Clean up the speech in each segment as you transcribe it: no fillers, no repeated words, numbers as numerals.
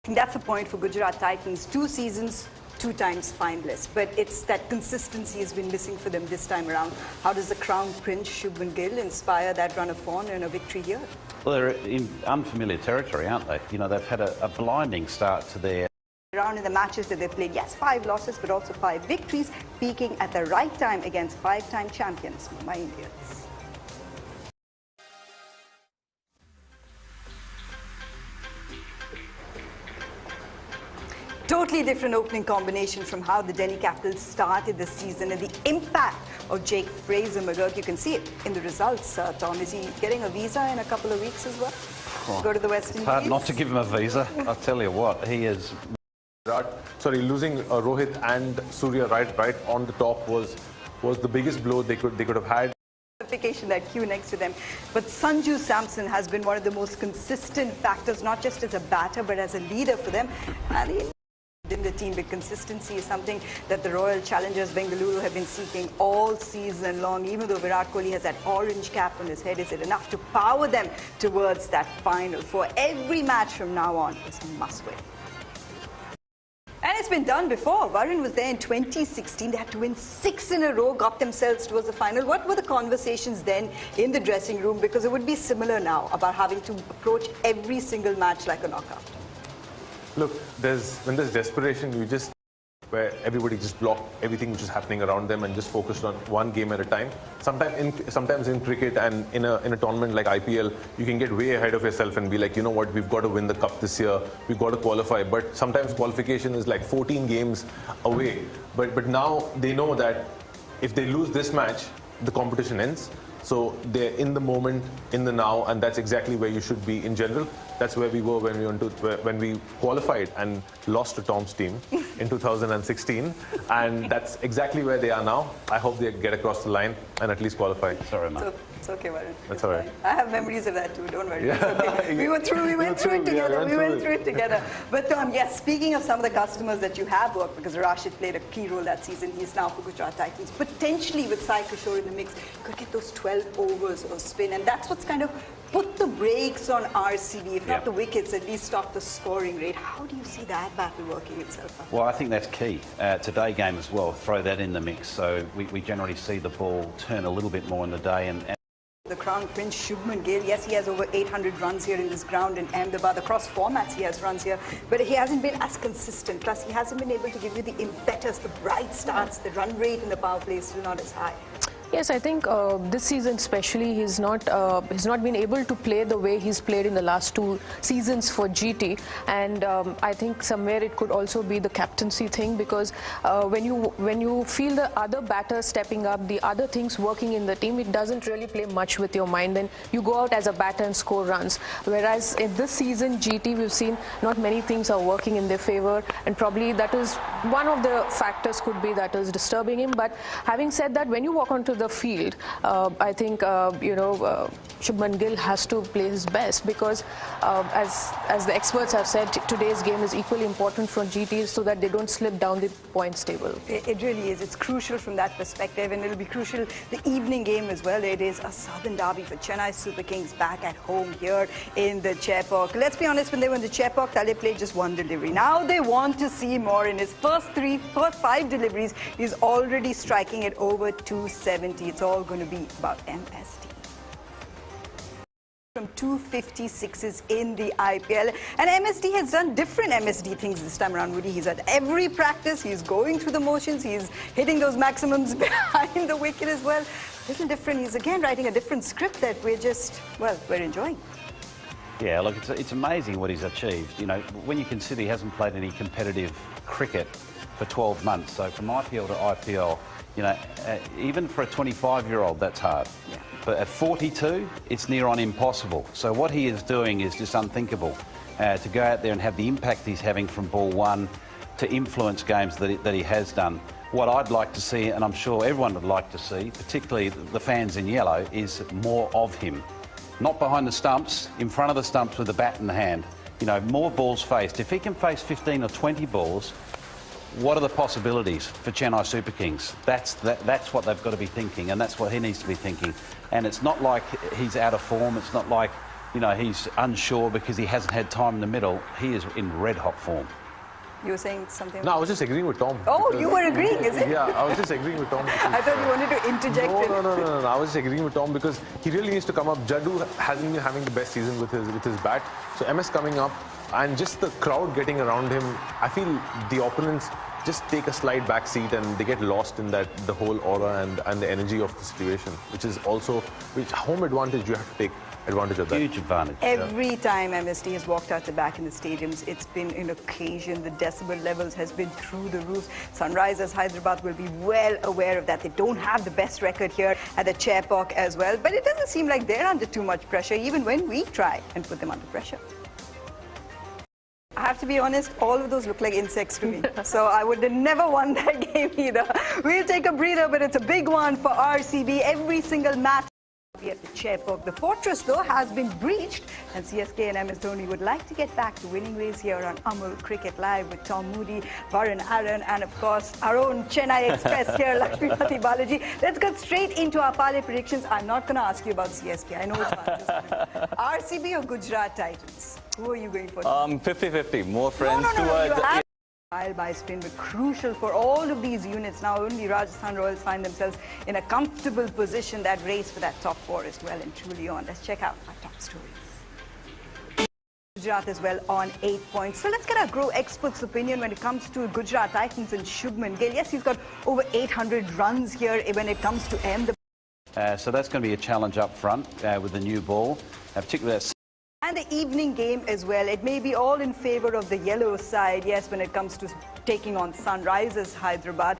think that's a point for Gujarat Titans. 2 seasons, 2 times finalists. But it's that consistency has been missing for them this time around. How does the Crown Prince Shubman Gill inspire that run of form and a victory here? Well, they're in unfamiliar territory, aren't they? You know, they've had a blinding start to their... Around in the matches that they've played, yes, 5 losses, but also 5 victories, peaking at the right time against 5-time champions, Mumbai Indians. Totally different opening combination from how the Delhi Capitals started the season, and the impact of Jake Fraser-McGurk, you can see it in the results. Tom, is he getting a visa in a couple of weeks as well? Go to the West Indies? Hard not to give him a visa. I'll tell you what, he is... Losing Rohit and Surya right on the top was the biggest blow they could have had. That queue next to them, but Sanju Samson has been one of the most consistent factors, not just as a batter but as a leader for them. And in the team, but consistency is something that the Royal Challengers Bengaluru have been seeking all season long. Even though Virat Kohli has that orange cap on his head, is it enough to power them towards that final? For every match from now on is a must-win. And it's been done before. Varun was there in 2016. They had to win 6 in a row, got themselves towards the final. What were the conversations then in the dressing room? Because it would be similar now about having to approach every single match like a knockout. Look, when there's desperation, where everybody just blocked everything which is happening around them and just focused on one game at a time. Sometimes in cricket and in a tournament like IPL, you can get way ahead of yourself and be like, you know what, we've got to win the cup this year, we've got to qualify. But sometimes qualification is like 14 games away. But now they know that if they lose this match, the competition ends. So they're in the moment, in the now, and that's exactly where you should be in general. That's where we were when we qualified and lost to Tom's team in 2016, and that's exactly where they are now. I hope they get across the line and at least qualify. Sorry, man. It's okay, Varun. That's all right. I have memories of that too, don't worry. Yeah. It's okay. We went through it together. But Tom, yes, speaking of some of the customers that you have worked, because Rashid played a key role that season, he's now for Gujarat Titans. Potentially with Sai Kishore in the mix, you could get those 12 overs of spin, and that's what's kind of put the brakes on RCB, if not the wickets, at least stop the scoring rate. How do you see that battle working itself out? Well, I think that's key. Today game as well, throw that in the mix. So we generally see the ball turn a little bit more in the day. And the Crown Prince Shubman Gill, yes, he has over 800 runs here in this ground in Ahmedabad. Across formats he has runs here, but he hasn't been as consistent. Plus, he hasn't been able to give you the impetus, the bright starts. The run rate in the power play is still not as high. Yes, I think this season especially he's not been able to play the way he's played in the last 2 seasons for GT, and I think somewhere it could also be the captaincy thing, because when you feel the other batters stepping up, the other things working in the team, it doesn't really play much with your mind. Then you go out as a batter and score runs. Whereas in this season GT, we've seen not many things are working in their favor, and probably that is one of the factors could be that is disturbing him. But having said that, when you walk onto the field, I think Shubman Gill has to play his best, because as the experts have said, today's game is equally important for GT so that they don't slip down the points table. It really is. It's crucial from that perspective, and it'll be crucial the evening game as well. It is a southern derby for Chennai Super Kings back at home here in the Chepauk. Let's be honest, when they were in the Chepauk, Tale played just 1 delivery. Now they want to see more. In his first 5 deliveries, he's already striking at over 270. It's all going to be about MSD. From 256s in the IPL, and MSD has done different MSD things this time around, Woody. He's at every practice, he's going through the motions, he's hitting those maximums behind the wicket as well. Little different. He's again writing a different script that we're enjoying. yeah, look, it's amazing what he's achieved. You know, when you consider he hasn't played any competitive cricket for 12 months, so from IPL to IPL, you know, even for a 25-year-old, that's hard. Yeah. But at 42, it's near on impossible. So what he is doing is just unthinkable. To go out there and have the impact he's having from ball 1, to influence games that he has done. What I'd like to see, and I'm sure everyone would like to see, particularly the fans in yellow, is more of him. Not behind the stumps, in front of the stumps with the bat in the hand. You know, more balls faced. If he can face 15 or 20 balls, what are the possibilities for Chennai Super Kings? That's what they've got to be thinking, and that's what he needs to be thinking. And it's not like he's out of form. It's not like you know, he's unsure because he hasn't had time in the middle. He is in red-hot form. You were saying something? No, I was just agreeing with Tom. Oh, you were agreeing, is it? Yeah, I was just agreeing with Tom. I thought you wanted to interject. No. I was just agreeing with Tom because he really needs to come up. Jaddu hasn't been having the best season with his bat. So MS coming up and just the crowd getting around him, I feel the opponents just take a slight back seat and they get lost in the whole aura and the energy of the situation, which is also home advantage. You have to take advantage of that. Huge advantage. Every time MSD has walked out the back in the stadiums, it's been an occasion. The decibel levels has been through the roof. Sunrisers Hyderabad will be well aware of that. They don't have the best record here at the Chepauk as well, but it doesn't seem like they're under too much pressure, even when we try and put them under pressure. I have to be honest, all of those look like insects to me. So I would have never won that game either. We'll take a breather, but it's a big one for RCB. Every single match at the Chepauk. The fortress, though, has been breached, and CSK and MS Dhoni would like to get back to winning ways here on Amul Cricket Live with Tom Moody, Varun Aaron, and of course our own Chennai Express here, Lakshmipati Balaji. Let's get straight into our parlay predictions. I'm not going to ask you about CSK. I know which one. RCB or Gujarat Titans? Who are you going for? 50-50. More friends No. Trial by spin were crucial for all of these units. Now only Rajasthan Royals find themselves in a comfortable position. That race for that top four is well and truly on. Let's check out our top stories. Gujarat as well on 8 points. So let's get our Grow expert's opinion when it comes to Gujarat Titans and Shubman Gill. Yes, he's got over 800 runs here when it comes to M. So that's going to be a challenge up front with the new ball, particularly that. And the evening game as well. It may be all in favour of the yellow side, yes, when it comes to taking on Sunrisers Hyderabad.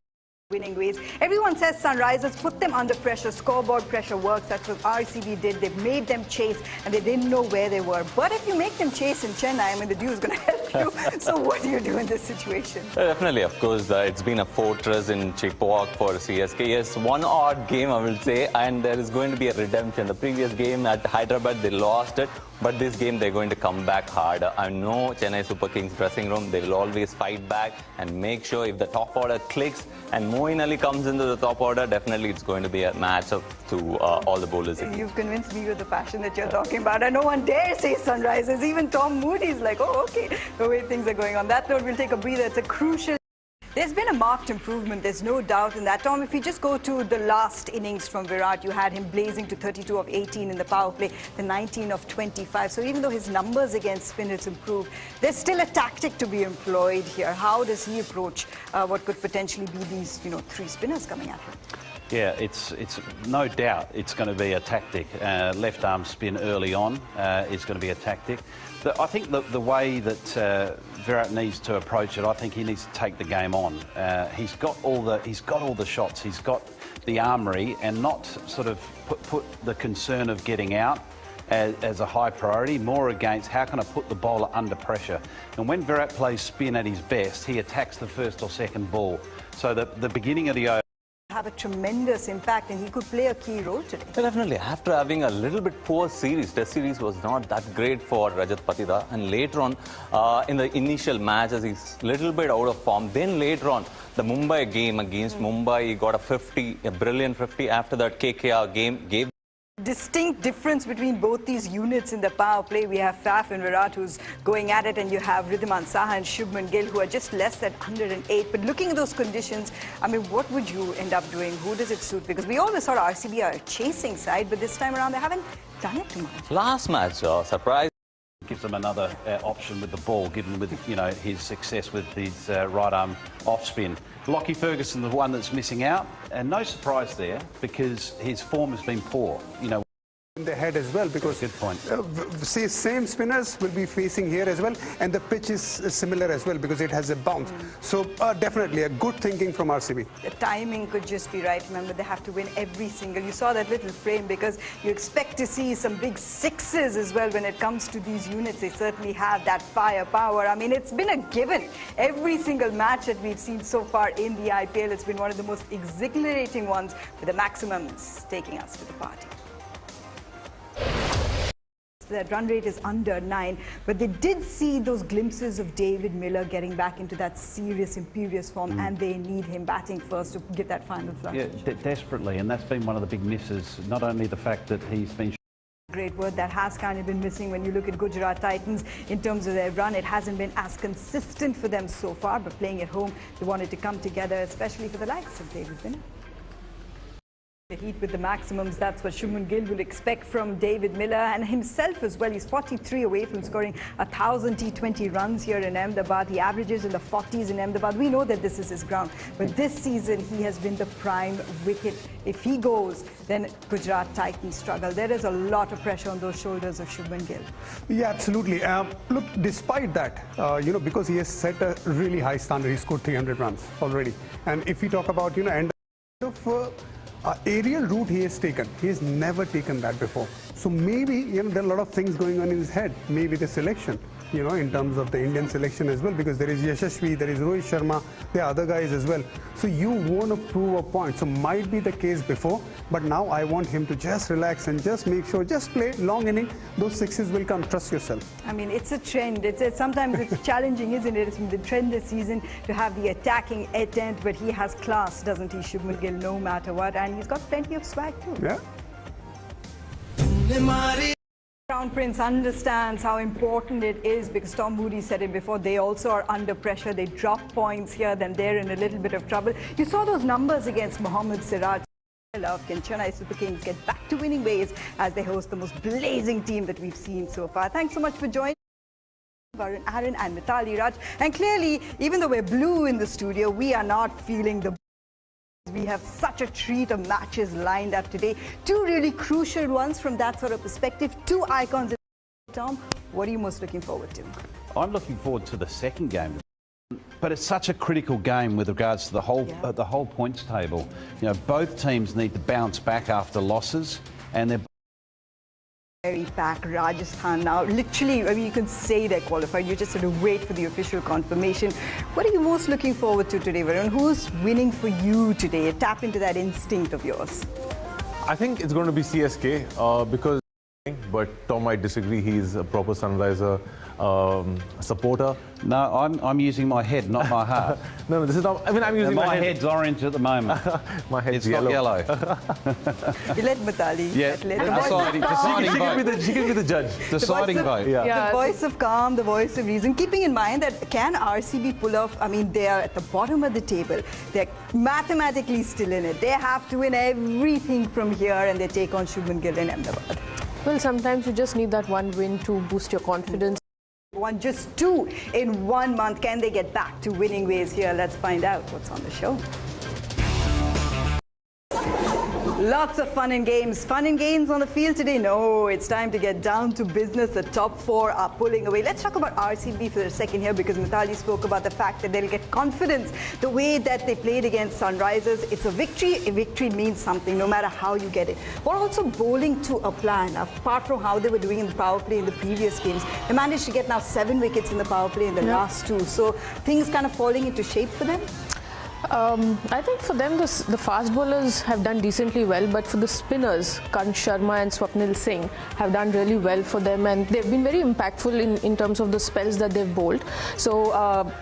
Winning ways. Everyone says Sunrisers put them under pressure, scoreboard pressure works. That's what RCB did. They've made them chase and they didn't know where they were. But if you make them chase in Chennai, I mean, the dew is going to help you. So what do you do in this situation? Definitely, of course, it's been a fortress in Chepauk for CSK. Yes, one odd game, I will say, and there is going to be a redemption. The previous game at Hyderabad, they lost it. But this game, they're going to come back hard. I know Chennai Super Kings dressing room, they will always fight back and make sure if the top order clicks and Moeen Ali comes into the top order, definitely it's going to be a match-up to all the bowlers. You've convinced me with the passion that you're talking about. And no one dare say Sunrisers. Even Tom Moody's like, oh, okay, the way things are going on. That note, we'll take a breather. It's a crucial... There's been a marked improvement, there's no doubt in that. Tom, if you just go to the last innings from Virat, you had him blazing to 32 of 18 in the power play, the 19 of 25. So even though his numbers against spinners improved, there's still a tactic to be employed here. How does he approach what could potentially be these, three spinners coming at him? Yeah, it's no doubt it's going to be a tactic. Left arm spin early on is going to be a tactic. I think the way that Virat needs to approach it, I think he needs to take the game on. He's got all the shots. He's got the armoury, and not sort of put the concern of getting out as a high priority, more against how can I put the bowler under pressure. And when Virat plays spin at his best, he attacks the first or second ball. So the beginning of the over have a tremendous impact, and he could play a key role today. Definitely. After having a little bit poor test series was not that great for Rajat Patida, and later on in the initial matches he's a little bit out of form. Then later on the Mumbai game against Mumbai, he got a brilliant 50. After that KKR game gave distinct difference between both these units in the power play. We have Faf and Virat who's going at it, and you have Riddhiman Saha and Shubman Gill who are just less than 108. But looking at those conditions, I mean, what would you end up doing? Who does it suit? Because we always thought RCB are a chasing side, but this time around they haven't done it too much. Last match, surprise. Gives them another option with the ball, given with his success with his right arm off spin. Lockie Ferguson, the one that's missing out, and no surprise there because his form has been poor. In the head as well, because good point. See, same spinners will be facing here as well, and the pitch is similar as well because it has a bounce. So definitely a good thinking from RCB. The timing could just be right. Remember, they have to win every single. You saw that little frame because you expect to see some big sixes as well when it comes to these units. They certainly have that firepower. I mean, it's been a given. Every single match that we've seen so far in the IPL, it's been one of the most exhilarating ones, with the maximums taking us to the party. That run rate is under 9, but they did see those glimpses of David Miller getting back into that serious, imperious form, and they need him batting first to get that final flush. Yeah, desperately, and that's been one of the big misses. Not only the fact that he's been Great word that has kind of been missing when you look at Gujarat Titans in terms of their run. It hasn't been as consistent for them so far, but playing at home, they wanted to come together, especially for the likes of David Miller. The heat with the maximums, that's what Shubman Gill will expect from David Miller and himself as well. He's 43 away from scoring 1,000 T20 runs here in Ahmedabad. He averages in the 40s in Ahmedabad. We know that this is his ground, but this season he has been the prime wicket. If he goes, then Gujarat Titans struggle. There is a lot of pressure on those shoulders of Shubman Gill. Yeah, absolutely. Look, despite that, because he has set a really high standard, he scored 300 runs already. And if we talk about, end of aerial route he has taken. He has never taken that before. So maybe, there are a lot of things going on in his head. Maybe the selection, in terms of the Indian selection as well, because there is Yashasvi, there is Rohit Sharma, there are other guys as well. So you want to prove a point. So might be the case before, but now I want him to just relax and just make sure, just play long inning. Those sixes will come. Trust yourself. I mean, it's a trend. Sometimes it's challenging, isn't it? It's been the trend this season to have the attacking attempt, but he has class, doesn't he, Shubman Gill, no matter what, and he's got plenty of swag too. Yeah. Crown Prince understands how important it is because Tom Moody said it before. They also are under pressure. They drop points here, then they're in a little bit of trouble. You saw those numbers against Mohammad Siraj. Can Chennai Super Kings get back to winning ways as they host the most blazing team that we've seen so far? Thanks so much for joining. Varun, Aaron and Mayanti Langer. And clearly, even though we're blue in the studio, we are not feeling the... We have such a treat of matches lined up today. Two really crucial ones from that sort of perspective. Two icons. Tom, what are you most looking forward to? I'm looking forward to the second game. But it's such a critical game with regards to the whole points table. Both teams need to bounce back after losses, and they're Very back Rajasthan now. Literally, I mean, you can say they're qualified. You just have to wait for the official confirmation. What are you most looking forward to today, Varun? Who's winning for you today? Tap into that instinct of yours. I think it's going to be CSK because, but Tom might disagree. He's a proper Sunriser supporter. No, I'm using my head, not my heart. No, this is not. I mean, I'm using my head's orange at the moment. My head's it's yellow. Not yellow. You let Matali. Yeah, deciding vote. She can be the judge. Deciding vote. Yeah. The voice of calm, the voice of reason. Keeping in mind that can RCB pull off? I mean, they are at the bottom of the table. They're mathematically still in it. They have to win everything from here, and they take on Shubman Gill in Ahmedabad. Well, sometimes you just need that one win to boost your confidence. Just two in 1 month. Can they get back to winning ways here? Let's find out what's on the show. Lots of fun and games. Fun and games on the field today? No, it's time to get down to business. The top four are pulling away. Let's talk about RCB for a second here because Mayanti spoke about the fact that they'll get confidence the way that they played against Sunrisers. It's a victory. A victory means something no matter how you get it. But also bowling to a plan. Apart from how they were doing in the power play in the previous games, they managed to get now 7 wickets in the power play in the last two. So things kind of falling into shape for them. I think for them, the fast bowlers have done decently well, but for the spinners, Karan Sharma and Swapnil Singh have done really well for them, and they've been very impactful in terms of the spells that they've bowled. So,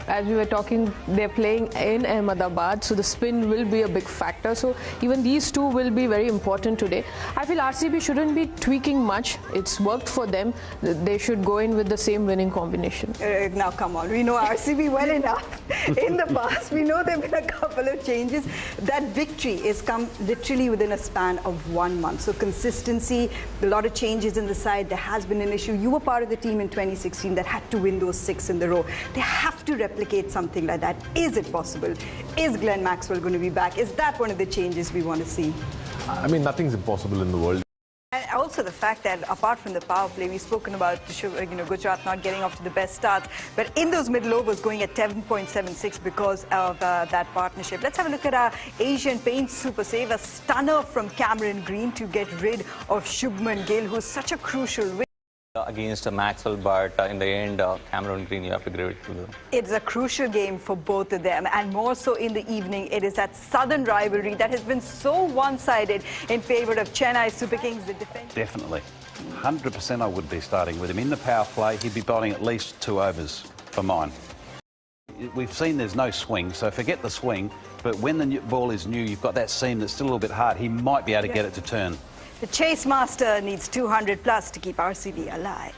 as we were talking, they're playing in Ahmedabad, so the spin will be a big factor. So, even these two will be very important today. I feel RCB shouldn't be tweaking much. It's worked for them. They should go in with the same winning combination. Now, come on. We know RCB well enough. In the past, we know they've been a couple of changes. That victory is come literally within a span of 1 month. So consistency, a lot of changes in the side. There has been an issue. You were part of the team in 2016 that had to win those 6 in the row. They have to replicate something like that. Is it possible? Is Glenn Maxwell going to be back? Is that one of the changes we want to see? I mean, nothing's impossible in the world. And also the fact that apart from the power play, we've spoken about Gujarat not getting off to the best starts, but in those middle overs going at 7.76 because of that partnership. Let's have a look at our Asian Paint Super Save, a stunner from Cameron Green to get rid of Shubman Gill, who's such a crucial win. Against Maxwell, but in the end, Cameron Green, you have to give it to them. It's a crucial game for both of them, and more so in the evening. It is that southern rivalry that has been so one-sided in favour of Chennai Super Kings, the defence. Definitely. 100% I would be starting with him. In the power play, he'd be bowling at least 2 overs for mine. We've seen there's no swing, so forget the swing, but when the ball is new, you've got that seam that's still a little bit hard. He might be able to get it to turn. The chase master needs 200 plus to keep RCB alive.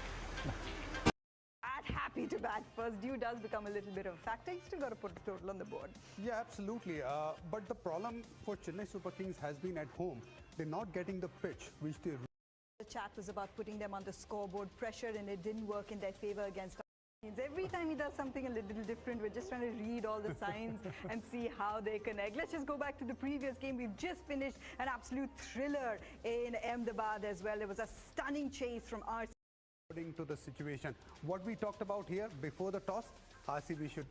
Happy to bat first. Due does become a little bit of a factor. He's still got to put the total on the board. Yeah, absolutely. But the problem for Chennai Super Kings has been at home. They're not getting the pitch, which they... The chat was about putting them on the scoreboard pressure, and it didn't work in their favor against... Every time he does something a little different, we're just trying to read all the signs and see how they connect. Let's just go back to the previous game. We've just finished an absolute thriller in Ahmedabad as well. It was a stunning chase from RCB. According to the situation, what we talked about here before the toss, RCB should,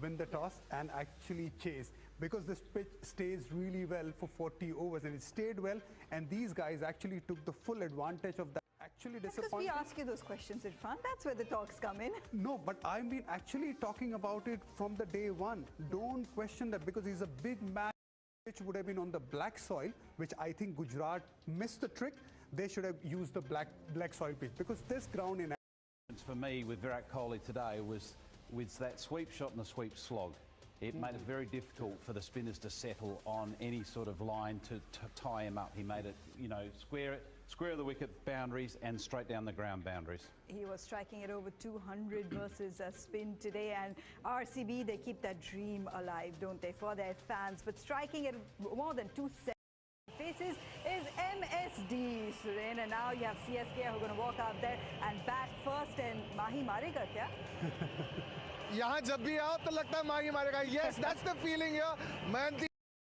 win the toss and actually chase, because this pitch stays really well for 40 overs, and it stayed well, and these guys actually took the full advantage of that. Actually disappointing. Because we ask you those questions, Irfan. That's where the talks come in. No, but I mean actually talking about it from the day one. Don't question that, because he's a big man. Which would have been on the black soil, which I think Gujarat missed the trick. They should have used the black soil pitch, because this ground in... For me with Virat Kohli today was that sweep shot and the sweep slog. It made it very difficult for the spinners to settle on any sort of line to tie him up. He made it, square the wicket boundaries and straight down the ground boundaries. He was striking it over 200 versus a spin today, and RCB, they keep that dream alive, don't they, for their fans. But striking it more than 270 faces is MSD, Suren, and now you have CSK who are going to walk out there and bat first, and Mahi marega kya? यहाँ जब भी आओ तो लगता है माही मारेगा. Yes, that's the feeling here. Mayanti